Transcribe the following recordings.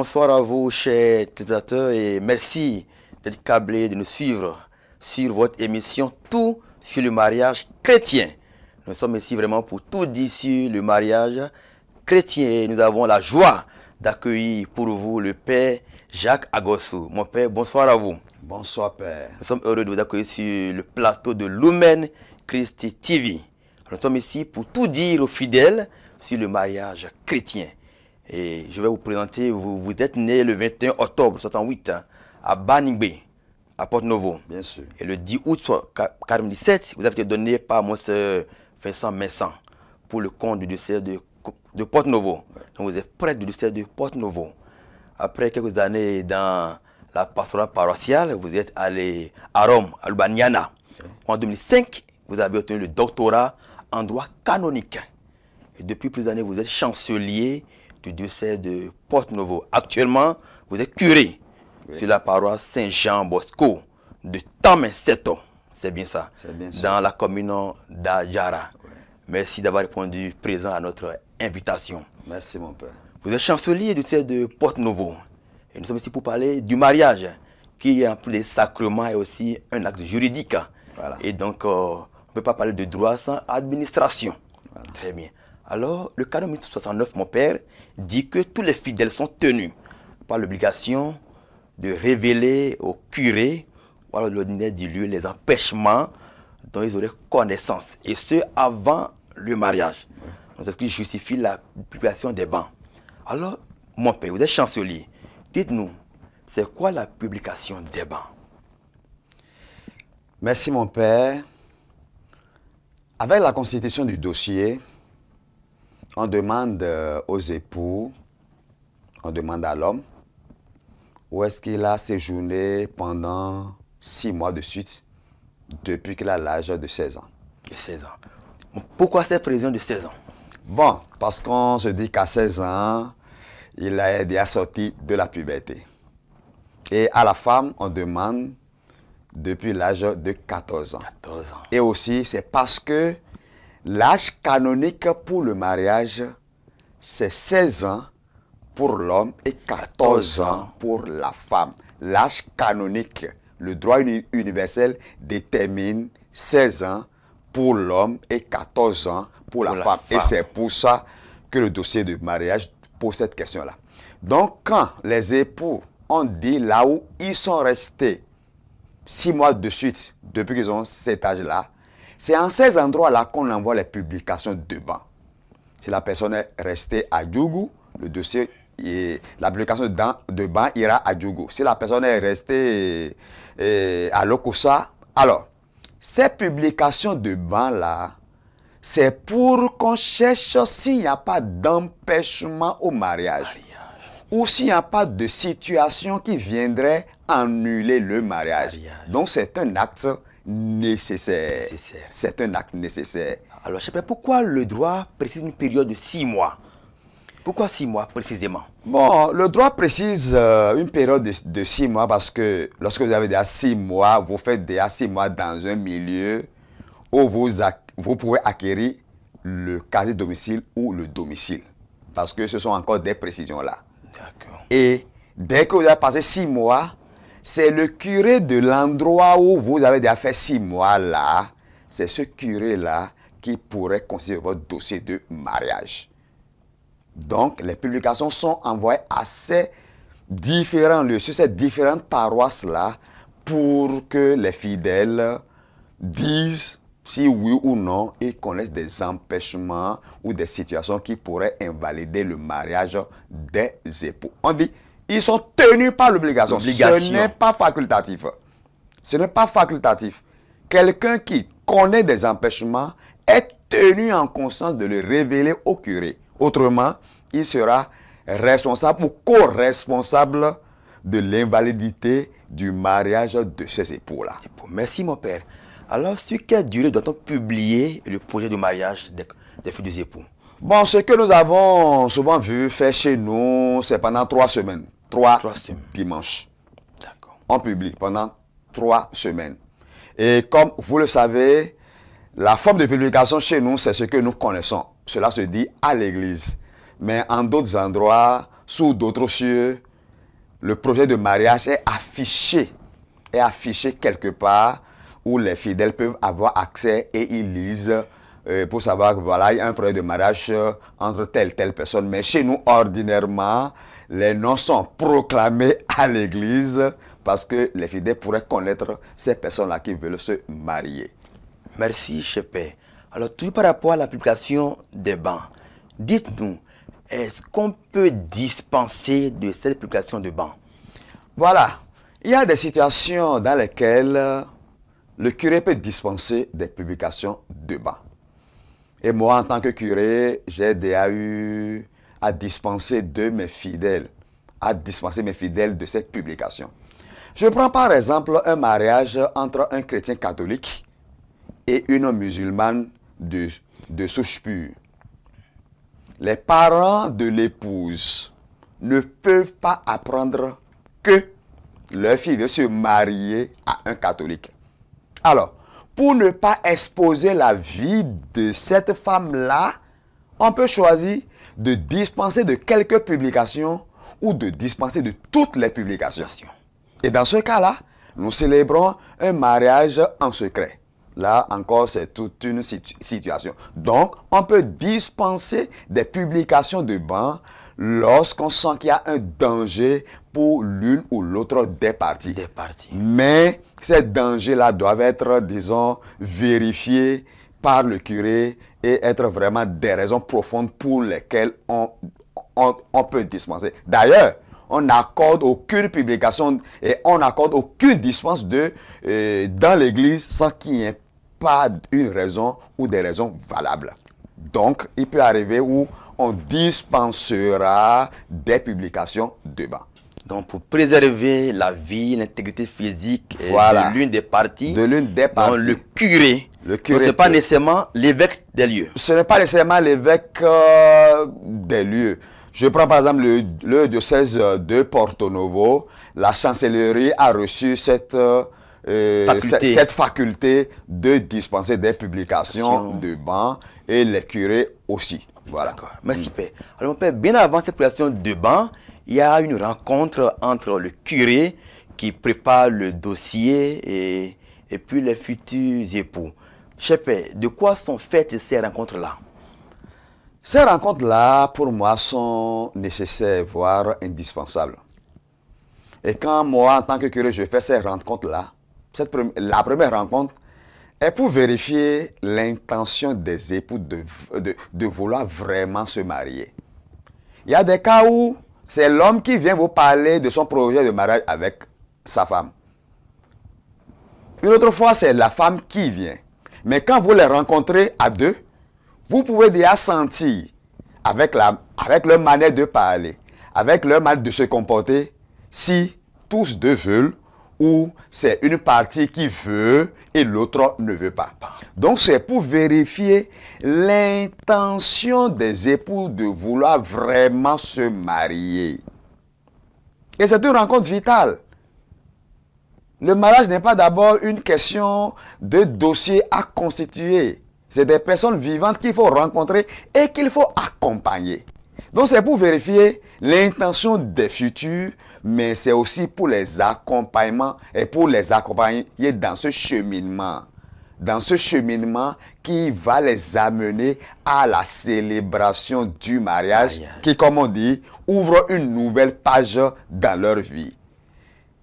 bonsoir à vous, chers téléspectateurs, et merci d'être câblés, de nous suivre sur votre émission Tout sur le mariage chrétien. Nous sommes ici vraiment pour tout dire sur le mariage chrétien. Et nous avons la joie d'accueillir pour vous le Père Jacques Agossou. Mon Père, bonsoir à vous. Bonsoir, Père. Nous sommes heureux de vous accueillir sur le plateau de Lumen Christi TV. Nous sommes ici pour tout dire aux fidèles sur le mariage chrétien. Et je vais vous présenter, vous êtes né le 21 octobre 1968 à Baningbe, à Porte-Novo. Bien sûr. Et le 10 août 1997, vous avez été donné par mon soeur Vincent Messan pour le compte du diocèse de Porte-Novo. Ouais. Donc vous êtes prêtre du diocèse de Porte-Novo. Après quelques années dans la pastorale paroissiale, vous êtes allé à Rome, à Urbaniana. Ouais. En 2005, vous avez obtenu le doctorat en droit canonique. Et depuis plusieurs années, vous êtes chancelier du diocèse de Porte-Novo. Actuellement, vous êtes curé sur la paroisse Saint-Jean-Bosco de Tamen-Seto. C'est bien ça. C'est bien ça. Dans la commune d'Ajara. Ouais. Merci d'avoir répondu présent à notre invitation. Merci, mon père. Vous êtes chancelier du diocèse de Porte-Novo. Et nous sommes ici pour parler du mariage, qui est en plus des sacrements et aussi un acte juridique. Voilà. Et donc, on ne peut pas parler de droit sans administration. Voilà. Très bien. Alors, le canon 1069, mon père, dit que tous les fidèles sont tenus par l'obligation de révéler au curé ou à l'ordinaire du lieu les empêchements dont ils auraient connaissance, et ce, avant le mariage. Donc, c'est ce qui justifie la publication des bans. Alors, mon père, vous êtes chancelier. Dites-nous, c'est quoi la publication des bans? Merci, mon père. Avec la constitution du dossier, on demande aux époux, on demande à l'homme, où est-ce qu'il a séjourné pendant 6 mois de suite, depuis qu'il a l'âge de 16 ans. De 16 ans. Pourquoi cette prévision de 16 ans? Bon, parce qu'on se dit qu'à 16 ans, il est déjà sorti de la puberté. Et à la femme, on demande depuis l'âge de 14 ans. 14 ans. Et aussi, c'est parce que l'âge canonique pour le mariage, c'est 16 ans pour l'homme et 14 ans pour la femme. L'âge canonique, le droit universel détermine 16 ans pour l'homme et 14 ans pour la femme. Et c'est pour ça que le dossier de mariage pose cette question-là. Donc, quand les époux ont dit là où ils sont restés 6 mois de suite, depuis qu'ils ont cet âge-là, c'est en ces endroits-là qu'on envoie les publications de ban. Si la personne est restée à Djougou, le dossier, la publication de ban ira à Djougou. Si la personne est restée à Lokossa, alors, ces publications de ban-là, c'est pour qu'on cherche s'il n'y a pas d'empêchement au mariage. Ou s'il n'y a pas de situation qui viendrait annuler le mariage. Donc, c'est un acte nécessaire. C'est un acte nécessaire. Alors, je sais pas pourquoi le droit précise une période de 6 mois. Pourquoi 6 mois précisément? Bon, le droit précise une période de 6 mois parce que lorsque vous avez déjà 6 mois, vous faites déjà 6 mois dans un milieu où vous pouvez acquérir le quasi-domicile ou le domicile. Parce que ce sont encore des précisions là. Et dès que vous avez passé 6 mois, c'est le curé de l'endroit où vous avez déjà fait 6 mois là, c'est ce curé là qui pourrait considérer votre dossier de mariage. Donc, les publications sont envoyées à ces différents lieux, sur ces différentes paroisses là, pour que les fidèles disent si oui ou non ils connaissent des empêchements ou des situations qui pourraient invalider le mariage des époux. On dit, ils sont tenus par l'obligation. Ce n'est pas facultatif. Ce n'est pas facultatif. Quelqu'un qui connaît des empêchements est tenu en conscience de le révéler au curé. Autrement, il sera responsable ou co-responsable de l'invalidité du mariage de ces époux-là. Merci, mon père. Alors, sur quelle durée doit-on publier le projet de mariage des futurs époux? Bon, ce que nous avons souvent vu faire chez nous, c'est pendant 3 semaines. 3 dimanches. D'accord. On publie pendant 3 semaines. Et comme vous le savez, la forme de publication chez nous, c'est ce que nous connaissons. Cela se dit à l'église. Mais en d'autres endroits, sous d'autres cieux, le projet de mariage est affiché quelque part où les fidèles peuvent avoir accès et ils lisent pour savoir que voilà, il y a un projet de mariage entre telle personne. Mais chez nous, ordinairement, les noms sont proclamés à l'église parce que les fidèles pourraient connaître ces personnes-là qui veulent se marier. Merci, cher Père. Alors, toujours par rapport à l'application des bancs, dites-nous, est-ce qu'on peut dispenser de cette application de bancs? Voilà. Il y a des situations dans lesquelles le curé peut dispenser des publications de bancs. Et moi, en tant que curé, j'ai déjà eu à dispenser mes fidèles de cette publication. Je prends par exemple un mariage entre un chrétien catholique et une musulmane de souche pure. Les parents de l'épouse ne peuvent pas apprendre que leur fille veut se marier à un catholique. Alors, pour ne pas exposer la vie de cette femme-là, on peut choisir de dispenser de quelques publications ou de dispenser de toutes les publications. Et dans ce cas-là, nous célébrons un mariage en secret. Là encore, c'est toute une situation. Donc, on peut dispenser des publications de bancs lorsqu'on sent qu'il y a un danger pour l'une ou l'autre des parties. Mais ces dangers-là doivent être, disons, vérifiés par le curé et être vraiment des raisons profondes pour lesquelles on peut dispenser. D'ailleurs, on n'accorde aucune publication et on n'accorde aucune dispense dans l'église sans qu'il n'y ait pas une raison ou des raisons valables. Donc, il peut arriver où on dispensera des publications de bancs. Donc, pour préserver la vie, l'intégrité physique de l'une des parties, donc le curé ce n'est pas nécessairement l'évêque des lieux. Ce n'est pas nécessairement l'évêque des lieux. Je prends par exemple le diocèse de Porto Novo. La chancellerie a reçu cette faculté de dispenser des publications de bancs et les curés aussi. Voilà. D'accord. Merci, Père. Alors, mon Père, bien avant cette publication de bancs, il y a une rencontre entre le curé qui prépare le dossier et puis les futurs époux. Cher Père, de quoi sont faites ces rencontres-là? Ces rencontres-là, pour moi, sont nécessaires, voire indispensables. Et quand moi, en tant que curé, je fais ces rencontres-là, la première rencontre est pour vérifier l'intention des époux de vouloir vraiment se marier. Il y a des cas où c'est l'homme qui vient vous parler de son projet de mariage avec sa femme. Une autre fois, c'est la femme qui vient. Mais quand vous les rencontrez à deux, vous pouvez déjà sentir avec leur manière de parler, avec leur manière de se comporter, si tous deux veulent ou c'est une partie qui veut et l'autre ne veut pas. Donc c'est pour vérifier l'intention des époux de vouloir vraiment se marier. Et c'est une rencontre vitale. Le mariage n'est pas d'abord une question de dossier à constituer. C'est des personnes vivantes qu'il faut rencontrer et qu'il faut accompagner. Donc c'est pour vérifier l'intention des futurs, mais c'est aussi pour les accompagnements et pour les accompagner dans ce cheminement. Dans ce cheminement qui va les amener à la célébration du mariage qui, comme on dit, ouvre une nouvelle page dans leur vie.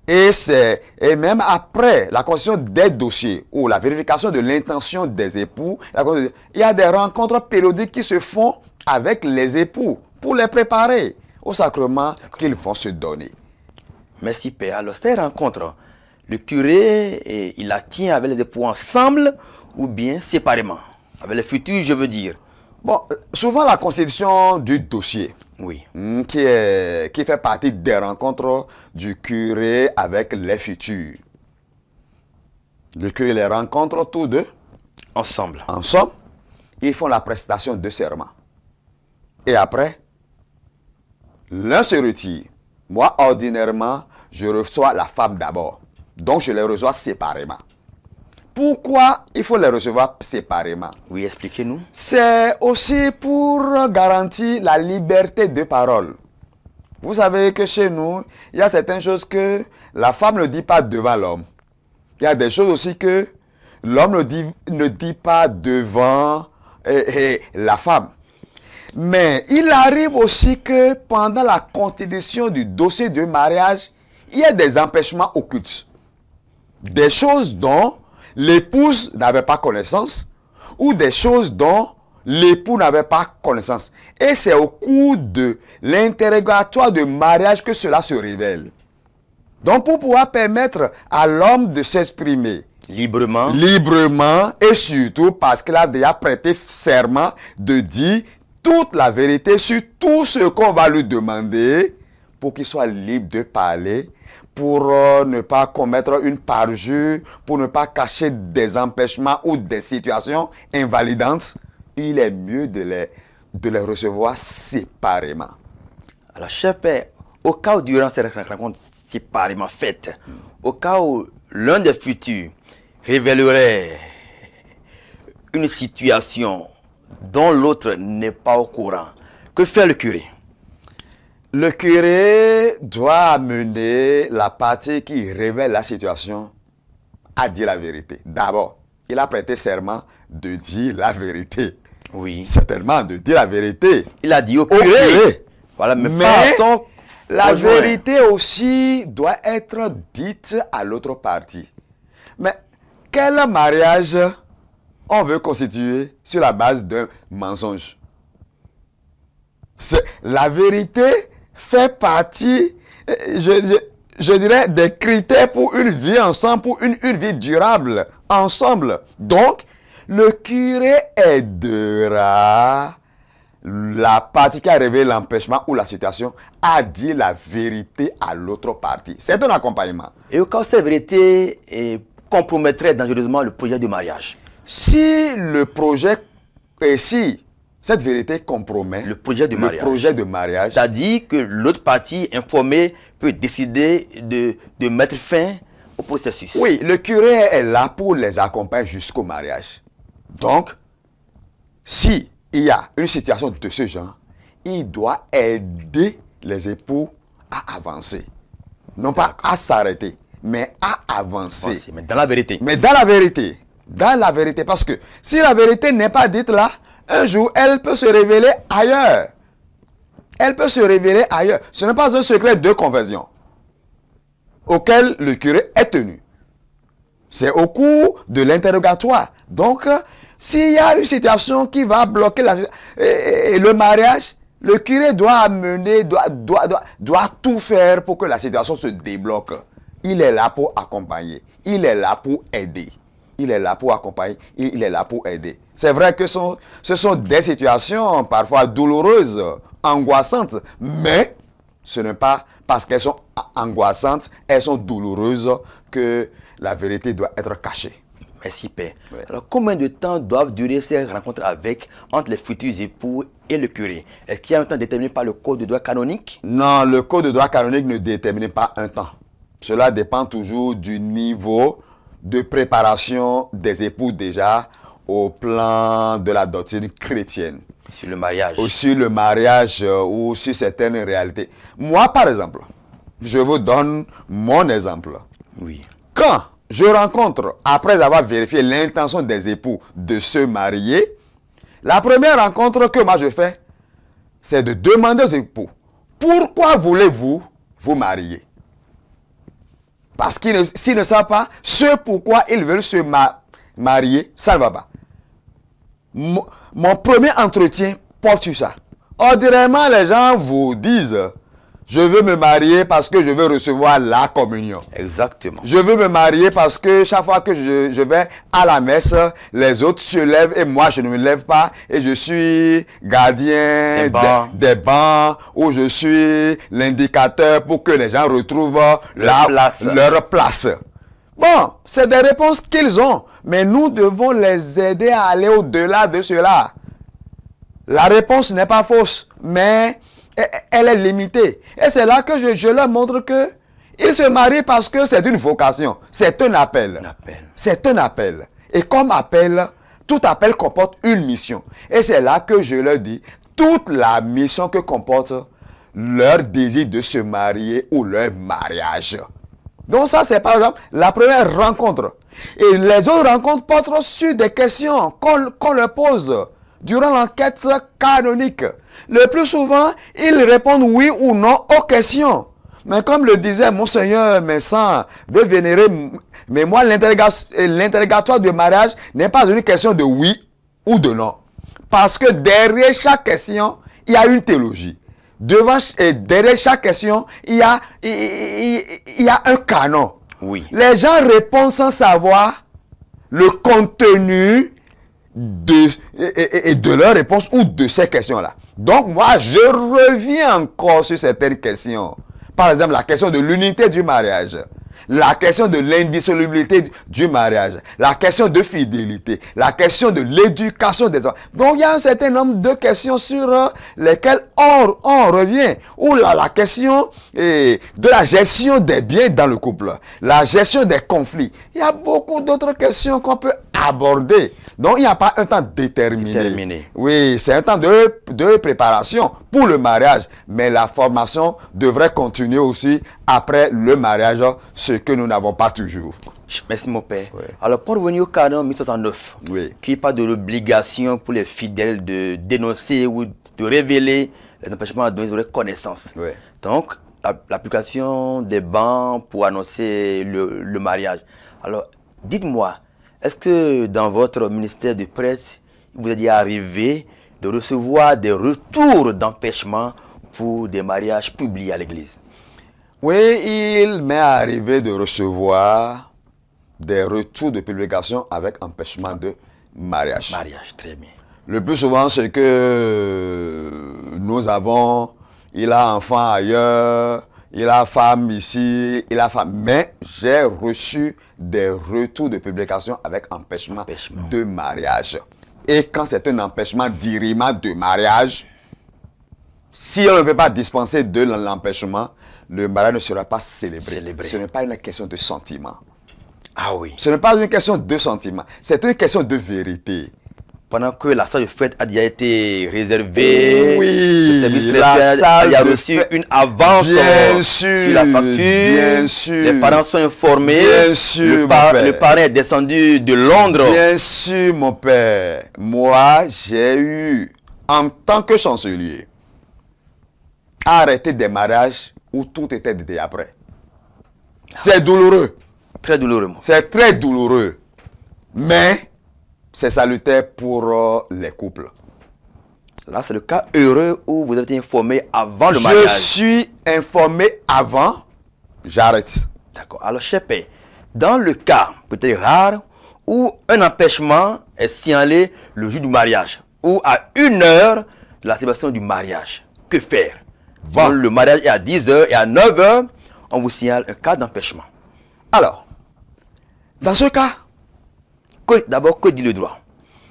Et même après la constitution des dossiers ou la vérification de l'intention des époux, il y a des rencontres périodiques qui se font avec les époux pour les préparer au sacrement qu'ils vont se donner. Merci, Père. Alors, ces rencontres, le curé, il la tient avec les époux ensemble ou bien séparément? Avec les futurs, je veux dire. Bon, souvent la constitution du dossier, qui fait partie des rencontres du curé avec les futurs. Le curé les rencontre tous deux. Ensemble. Ensemble, ils font la prestation de serment. Et après, l'un se retire. Moi, ordinairement, je reçois la femme d'abord. Donc, je les reçois séparément. Pourquoi il faut les recevoir séparément? Oui, expliquez-nous. C'est aussi pour garantir la liberté de parole. Vous savez que chez nous, il y a certaines choses que la femme ne dit pas devant l'homme. Il y a des choses aussi que l'homme ne dit pas devant la femme. Mais il arrive aussi que pendant la constitution du dossier de mariage, il y a des empêchements occultes. Des choses dont l'épouse n'avait pas connaissance ou des choses dont l'époux n'avait pas connaissance. Et c'est au cours de l'interrogatoire de mariage que cela se révèle. Donc pour pouvoir permettre à l'homme de s'exprimer librement et surtout parce qu'il a déjà prêté serment de dire toute la vérité sur tout ce qu'on va lui demander pour qu'il soit libre de parler, pour ne pas commettre une parjure, pour ne pas cacher des empêchements ou des situations invalidantes, il est mieux de les recevoir séparément. Alors, cher Père, au cas où durant cette rencontre séparément faite, au cas où l'un des futurs révélerait une situation dont l'autre n'est pas au courant, que fait le curé? Le curé doit amener la partie qui révèle la situation à dire la vérité. D'abord, il a prêté serment de dire la vérité. Oui. Certainement, de dire la vérité. Il a dit au curé. Voilà, mais la vérité aussi doit être dite à l'autre partie. Mais quel mariage on veut constituer sur la base d'un mensonge? La vérité fait partie, je dirais, des critères pour une vie ensemble, pour une vie durable ensemble. Donc, le curé aidera la partie qui a révélé l'empêchement ou la situation à dire la vérité à l'autre partie. C'est un accompagnement. Et au cas où cette vérité compromettrait dangereusement le projet de mariage? Si le projet, si cette vérité compromet le projet de mariage, c'est-à-dire que l'autre partie informée peut décider de mettre fin au processus. Oui, le curé est là pour les accompagner jusqu'au mariage. Donc, si il y a une situation de ce genre, il doit aider les époux à avancer. Non pas à s'arrêter, mais à avancer. Mais dans la vérité. Mais dans la vérité. Dans la vérité. Parce que si la vérité n'est pas dite là, un jour, elle peut se révéler ailleurs. Elle peut se révéler ailleurs. Ce n'est pas un secret de conversion auquel le curé est tenu. C'est au cours de l'interrogatoire. Donc, s'il y a une situation qui va bloquer le mariage, le curé doit amener, doit tout faire pour que la situation se débloque. Il est là pour accompagner. Il est là pour aider. Il est là pour accompagner. Il est là pour aider. C'est vrai que ce sont des situations parfois douloureuses, angoissantes, mais ce n'est pas parce qu'elles sont angoissantes, elles sont douloureuses que la vérité doit être cachée. Merci Père. Ouais. Alors combien de temps doivent durer ces rencontres entre les futurs époux et le curé? Est-ce qu'il y a un temps déterminé par le code de droit canonique? Non, le code de droit canonique ne détermine pas un temps. Cela dépend toujours du niveau de préparation des époux déjà au plan de la doctrine chrétienne. Sur le mariage. Ou sur le mariage ou sur certaines réalités. Moi, par exemple, je vous donne mon exemple. Oui. Quand je rencontre, après avoir vérifié l'intention des époux de se marier, la première rencontre que moi je fais, c'est de demander aux époux, pourquoi voulez-vous vous marier? Parce s'ils ne savent pas ce pourquoi ils veulent se marier, ça ne va pas. Mon premier entretien porte sur ça. Ordinairement, les gens vous disent, je veux me marier parce que je veux recevoir la communion. Exactement. Je veux me marier parce que chaque fois que je vais à la messe, les autres se lèvent et moi je ne me lève pas et je suis gardien des bancs ou je suis l'indicateur pour que les gens retrouvent leur place. Bon, c'est des réponses qu'ils ont, mais nous devons les aider à aller au-delà de cela. La réponse n'est pas fausse, mais elle est limitée. Et c'est là que je leur montre que ils se marient parce que c'est une vocation, c'est un appel. C'est un appel. Et comme appel, tout appel comporte une mission. Et c'est là que je leur dis, toute la mission que comporte leur désir de se marier ou leur mariage. Donc ça, c'est par exemple la première rencontre. Et les autres rencontres portent sur des questions qu'on leur pose durant l'enquête canonique. Le plus souvent, ils répondent oui ou non aux questions. Mais comme le disait Monseigneur Messin de Vénéré, mais moi, l'interrogatoire de mariage n'est pas une question de oui ou de non. Parce que derrière chaque question, il y a une théologie. Derrière chaque question, il y a un canon. Oui. Les gens répondent sans savoir le contenu de leur réponse ou de ces questions-là. Donc, moi, je reviens encore sur certaines questions. Par exemple, la question de l'unité du mariage, la question de l'indissolubilité du mariage, la question de fidélité, la question de l'éducation des enfants. Donc, il y a un certain nombre de questions sur lesquelles on revient. Ou la question de la gestion des biens dans le couple, la gestion des conflits. Il y a beaucoup d'autres questions qu'on peut aborder. Donc, il n'y a pas un temps déterminé. Oui, c'est un temps de préparation pour le mariage. Mais la formation devrait continuer aussi après le mariage, ce que nous n'avons pas toujours. Merci mon père. Oui. Alors pour revenir au canon 1069, Oui. qui parle de l'obligation pour les fidèles de dénoncer ou de révéler les empêchements dont ils auraient connaissance. Oui. Donc l'application des bans pour annoncer le mariage. Alors dites-moi, est-ce que dans votre ministère de prêtre, il vous est déjà arrivé de recevoir des retours d'empêchement pour des mariages publiés à l'église? Oui, il m'est arrivé de recevoir des retours de publication avec empêchement de mariage. Mariage, très bien. Le plus souvent, c'est que il a enfant ailleurs, il a femme ici, il a femme. Mais j'ai reçu des retours de publication avec empêchement de mariage. Et quand c'est un empêchement d'irriment de mariage, si on ne peut pas dispenser de l'empêchement, le mariage ne sera pas célébré. Ce n'est pas une question de sentiment. Ah oui. Ce n'est pas une question de sentiment. C'est une question de vérité. Pendant que la salle de fête a déjà été réservée, oui, le service traiteur a reçu une avance sur la facture. Bien sûr. Les parents sont informés. Bien sûr, le parrain est descendu de Londres. Bien sûr, mon père. Moi, j'ai eu, en tant que chancelier, arrêté des mariages où tout était déjà prêt. C'est douloureux. Très douloureux. C'est très douloureux. Mais c'est salutaire pour les couples. Là, c'est le cas heureux où vous avez été informé avant le mariage. Je suis informé avant, j'arrête. D'accord. Alors, cher père, dans le cas peut-être rare où un empêchement est signalé le jour du mariage ou à 1 heure de la célébration du mariage, que faire? Bon. Le mariage est à 10 h et à 9 h, on vous signale un cas d'empêchement. Alors, dans ce cas, d'abord, que dit le droit?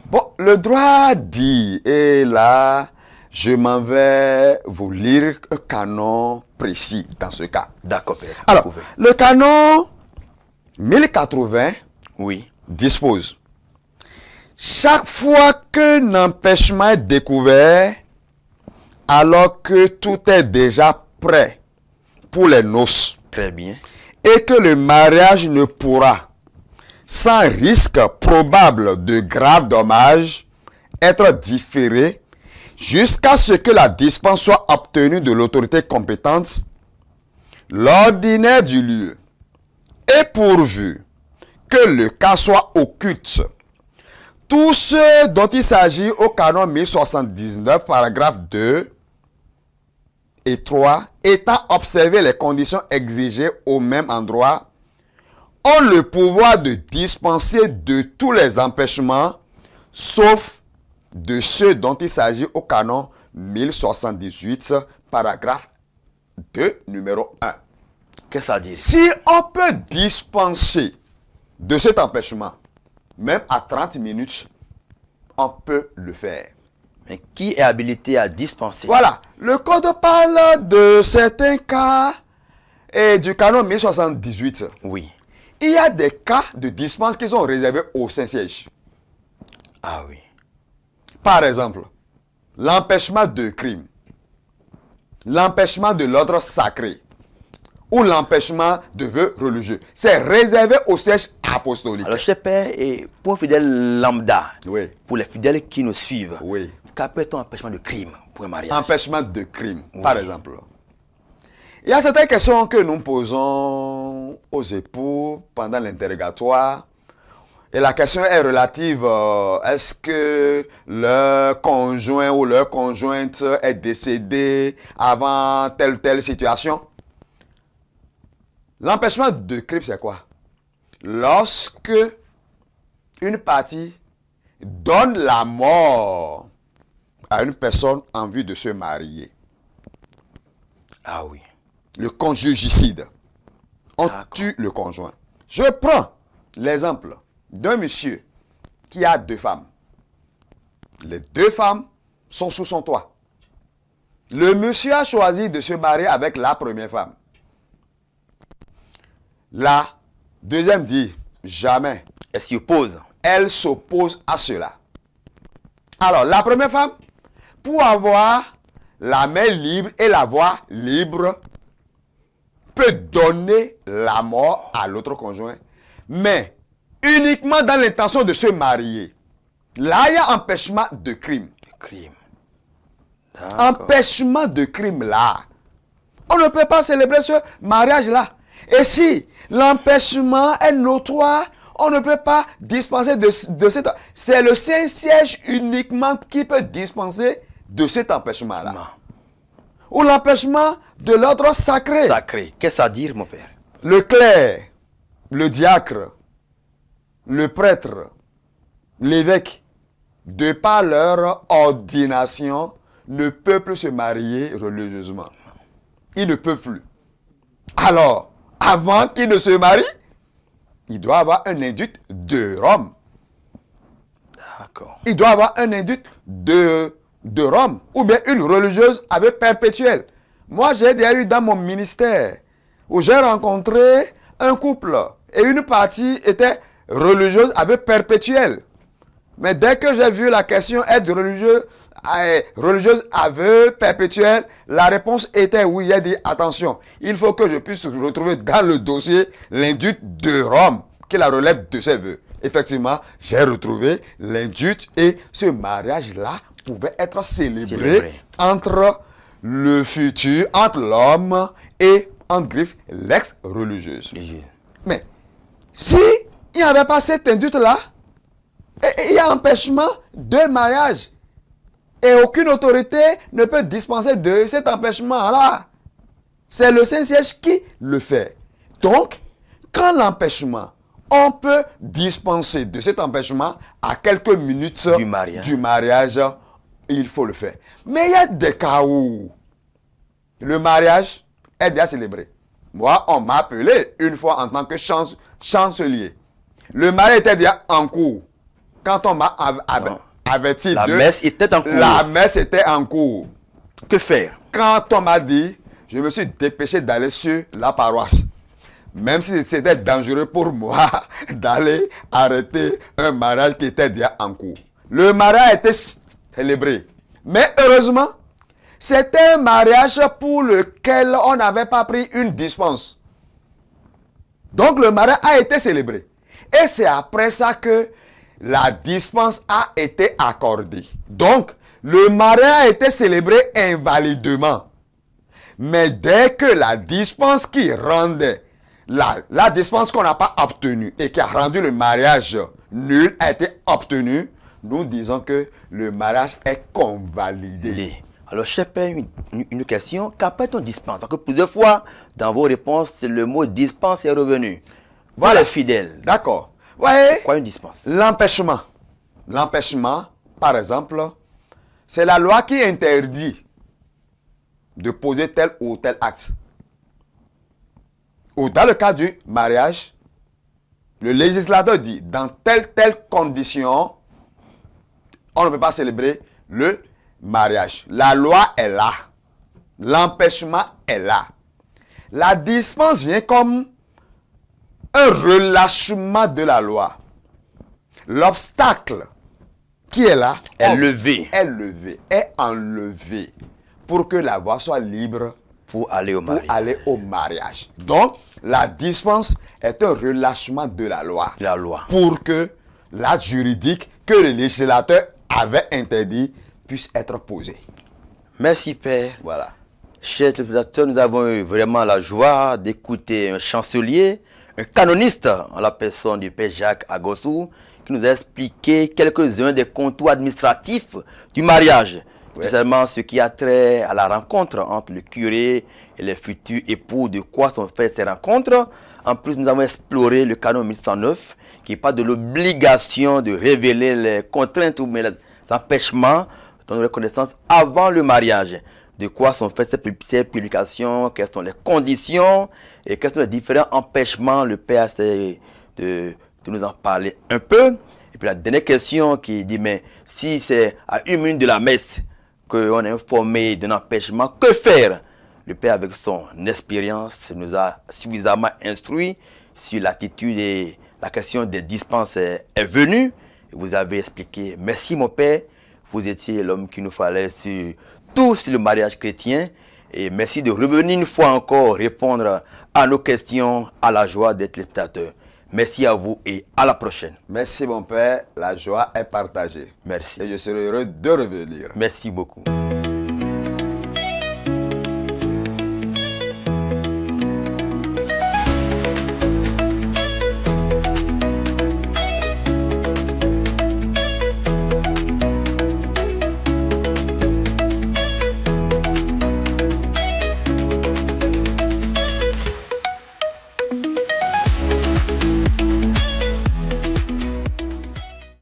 Bon, le droit dit, et là, je m'en vais vous lire un canon précis dans ce cas. D'accord, père. Alors, le canon 1080 oui, dispose: chaque fois qu'un empêchement est découvert, alors que tout est déjà prêt pour les noces, très bien, et que le mariage ne pourra, sans risque probable de graves dommages, être différé jusqu'à ce que la dispense soit obtenue de l'autorité compétente, l'ordinaire du lieu, et pourvu que le cas soit occulte, tout ce dont il s'agit au canon 1079, paragraphe 2 et 3, étant observé les conditions exigées au même endroit, ont le pouvoir de dispenser de tous les empêchements, sauf de ceux dont il s'agit au canon 1078, paragraphe 2, numéro 1. Qu'est-ce que ça dit? Si on peut dispenser de cet empêchement, même à 30 minutes, on peut le faire. Mais qui est habilité à dispenser? Voilà. Le code parle de certains cas et du canon 1078. Oui. Il y a des cas de dispense qui sont réservés au Saint-Siège. Ah oui. Par exemple, l'empêchement de crime. l'empêchement de l'ordre sacré ou l'empêchement de vœux religieux. C'est réservé au siège apostolique. Alors, cher Père, et pour un fidèle lambda, Oui. pour les fidèles qui nous suivent, Oui. qu'appelle-t-on empêchement de crime pour un mariage? Empêchement de crime, Oui. par exemple. Il y a certaines questions que nous posons aux époux pendant l'interrogatoire. Et la question est relative, est-ce que leur conjoint ou leur conjointe est décédé avant telle ou telle situation? L'empêchement de crime, c'est quoi? Lorsque une partie donne la mort à une personne en vue de se marier. Ah oui. Le conjugicide. On tue le conjoint. Je prends l'exemple d'un monsieur qui a 2 femmes. Les 2 femmes sont sous son toit. Le monsieur a choisi de se marier avec la première femme. La deuxième dit jamais. Elle s'y oppose. Elle s'oppose à cela. Alors, la première femme, pour avoir la main libre et la voix libre, peut donner la mort à l'autre conjoint, mais uniquement dans l'intention de se marier. Là, il y a empêchement de crime. Crime. Empêchement de crime là. On ne peut pas célébrer ce mariage-là. Et si l'empêchement est notoire, on ne peut pas dispenser de cette... C'est le Saint-Siège uniquement qui peut dispenser de cet empêchement-là. Non. Ou l'empêchement de l'ordre sacré. Sacré. Qu'est-ce que ça veut dire, mon père? Le clerc, le diacre, le prêtre, l'évêque, de par leur ordination, ne peuvent plus se marier religieusement. Ils ne peuvent plus. Alors, avant qu'ils ne se marient, il doit avoir un induit de Rome. D'accord. Il doit avoir un induit de Rome. Ou bien une religieuse avec perpétuelle. Moi, j'ai déjà eu dans mon ministère où j'ai rencontré un couple et une partie était religieuse avec perpétuelle. Mais dès que j'ai vu la question être religieuse avec perpétuelle, la réponse était oui. J'ai dit attention, il faut que je puisse retrouver dans le dossier l'induit de Rome qui la relève de ses vœux. Effectivement, j'ai retrouvé l'induit et ce mariage-là pouvait être célébré entre le futur, entre l'homme et, entre griffes, l'ex-religieuse. Mais, si il n'y avait pas cet induit-là, il y a empêchement de mariage. Et aucune autorité ne peut dispenser de cet empêchement-là. C'est le Saint-Siège qui le fait. Donc, quand l'empêchement, on peut dispenser de cet empêchement à quelques minutes du mariage, il faut le faire. Mais il y a des cas où le mariage est déjà célébré. Moi, on m'a appelé une fois en tant que chancelier. Le mariage était déjà en cours. Quand on m'a averti la messe était en cours. La messe était en cours. Que faire? Quand on m'a dit, je me suis dépêché d'aller sur la paroisse. Même si c'était dangereux pour moi d'aller arrêter un mariage qui était déjà en cours. Le mariage était célébré. Mais heureusement, c'était un mariage pour lequel on n'avait pas pris une dispense. Donc le mariage a été célébré. Et c'est après ça que la dispense a été accordée. Donc, le mariage a été célébré invalidement. Mais dès que la dispense qui rendait, la dispense qu'on n'a pas obtenue et qui a rendu le mariage nul a été obtenue, nous disons que le mariage est convalidé. Alors, cher père, une question. Qu'appelle-t-on dispense? Parce que plusieurs fois, dans vos réponses, le mot dispense est revenu. Voilà, fidèle. D'accord. Ouais. Quoi une dispense? L'empêchement. L'empêchement, par exemple, c'est la loi qui interdit de poser tel ou tel acte. Ou dans le cas du mariage, le législateur dit, dans telle condition, on ne peut pas célébrer le mariage. La loi est là. L'empêchement est là. La dispense vient comme un relâchement de la loi. L'obstacle qui est là est levé. Est levé, est enlevé. pour que la voie soit libre pour aller au mariage. Donc, la dispense est un relâchement de la loi. La loi. Pour que l'acte juridique que le législateur avait interdit puisse être posé. Merci, Père. Voilà. Chers téléspectateurs, nous avons eu vraiment la joie d'écouter un chancelier, un canoniste en la personne du Père Jacques Agossou, qui nous a expliqué quelques-uns des contours administratifs du mariage. Spécialement ce qui a trait à la rencontre entre le curé et les futurs époux, de quoi sont faites ces rencontres. En plus, nous avons exploré le canon 1109, qui parle de l'obligation de révéler les contraintes ou les empêchements de reconnaissance avant le mariage. De quoi sont faites ces publications, quelles sont les conditions et quels sont les différents empêchements. Le Père essaie de nous en parler un peu. Et puis la dernière question qui dit, mais si c'est à 1 minute de la messe qu'on est informé d'un empêchement, que faire? Le Père, avec son expérience, nous a suffisamment instruit sur l'attitude et la question des dispenses est venue. Et vous avez expliqué. Merci mon Père, vous étiez l'homme qu'il nous fallait sur tout sur le mariage chrétien. Et merci de revenir une fois encore répondre à nos questions, à la joie des téléspectateurs. Merci à vous et à la prochaine. Merci mon Père, la joie est partagée. Merci. Et je serai heureux de revenir. Merci beaucoup.